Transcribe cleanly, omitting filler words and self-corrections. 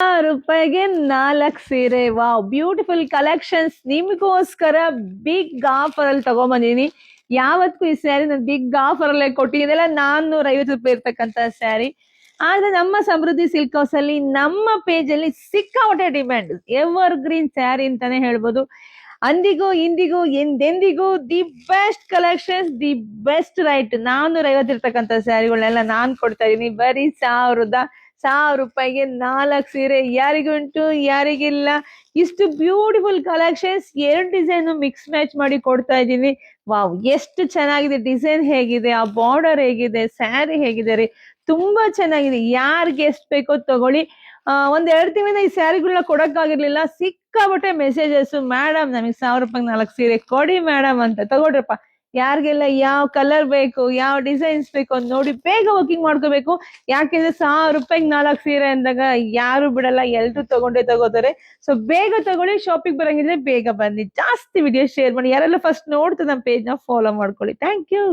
ರೂಪಾಯಿಗೆ 4 ಸೀರೆ. Wow, beautiful collections ನಿಮಗೋಸ್ಕರ ಬಿಗ್ ಆಫರ್ ಅಲ್ಲಿ ತಗೊಂಬಂದಿನಿ. ಯಾವತ್ತೂ ಈ ಸ್ಯಾರಿ ನಾನು ಬಿಗ್ ಆಫರ್ ಅಲ್ಲೇ ಕೊಟ್ಟಿದ್ದೆಲ್ಲ 450 ರೂಪಾಯಿ ಇರ್ತಕ್ಕಂತ ಸ್ಯಾರಿ. ಆದ್ರೆ ನಮ್ಮ ಸಮೃದ್ಧಿ ಸಿಲ್ಕ್ ಹೌಸ್ ಅಲ್ಲಿ ನಮ್ಮ ಪೇಜ್ ಅಲ್ಲಿ ಸಿಕ್ಕಾಪಟ್ಟೆ ಡಿಮ್ಯಾಂಡ್, ಎವರ್ ಗ್ರೀನ್ ಸ್ಯಾರಿ ಅಂತಾನೆ ಹೇಳ್ಬೋದು. ಅಂದಿಗೂ ಇಂದಿಗೂ ಎಂದೆಂದಿಗೂ the best collections, the best right. 450 ಇರ್ತಕ್ಕಂಥ ಸ್ಯಾರಿಗಳನ್ನೆಲ್ಲ ನಾನ್ ಕೊಡ್ತಾ ಇದೀನಿ ಬರೀ 1000 ರೂಪಾಯಿಗೆ 4 ಸೀರೆ. ಯಾರಿಗುಂಟು ಯಾರಿಗಿಲ್ಲ. ಇಷ್ಟು beautiful collections, 2 design mix match ಮಾಡಿ ಕೊಡ್ತಾ ಇದ್ದೀನಿ. ವಾವ್, ಎಷ್ಟು ಚೆನ್ನಾಗಿದೆ. ಡಿಸೈನ್ ಹೇಗಿದೆ, ಆ ಬಾರ್ಡರ್ ಹೇಗಿದೆ, ಸ್ಯಾರಿ ಹೇಗಿದೆ ರೀ, ತುಂಬಾ ಚೆನ್ನಾಗಿದೆ. ಯಾರಿಗೆ ಎಷ್ಟು ಬೇಕೋ ತಗೊಳ್ಳಿ. 1-2 ತಿಂಗಳಿಂದ ಈ ಸ್ಯಾರಿಗಳನ್ನ ಕೊಡಕ್ಕಾಗಿರ್ಲಿಲ್ಲ. ಸಿಕ್ಕಾಬಟ್ಟೆ ಮೆಸೇಜಸ್, ಮೇಡಮ್ ನಮಗೆ 1000 ರೂಪಾಯಿಗೆ 4 ಸೀರೆ ಕೊಡಿ ಮೇಡಮ್ ಅಂತ. ತಗೊಳ್ರಪ್ಪ. ಯಾರಿಗೆಲ್ಲ ಯಾವ ಕಲರ್ ಬೇಕು, ಯಾವ ಡಿಸೈನ್ಸ್ ಬೇಕು ಅಂತ ನೋಡಿ ಬೇಗ ಬುಕಿಂಗ್ ಮಾಡ್ಕೋಬೇಕು. ಯಾಕೆಂದ್ರೆ 1000 ರೂಪಾಯಿಗೆ 4 ಸೀರೆ ಅಂದಾಗ ಯಾರು ಬಿಡಲ್ಲ, ಎಲ್ರು ತಗೊಂಡೇ ತಗೋತಾರೆ. ಸೊ ಬೇಗ ತಗೊಳ್ಳಿ. ಶಾಪಿಂಗ್ ಬರಂಗಿದ್ರೆ ಬೇಗ ಬನ್ನಿ. ಜಾಸ್ತಿ ವಿಡಿಯೋ ಶೇರ್ ಮಾಡಿ. ಯಾರೆಲ್ಲ ಫಸ್ಟ್ ನೋಡ್ತಾರೆ ನಮ್ಮ ಪೇಜ್ ನ ಫಾಲೋ ಮಾಡ್ಕೊಳ್ಳಿ. Thank you.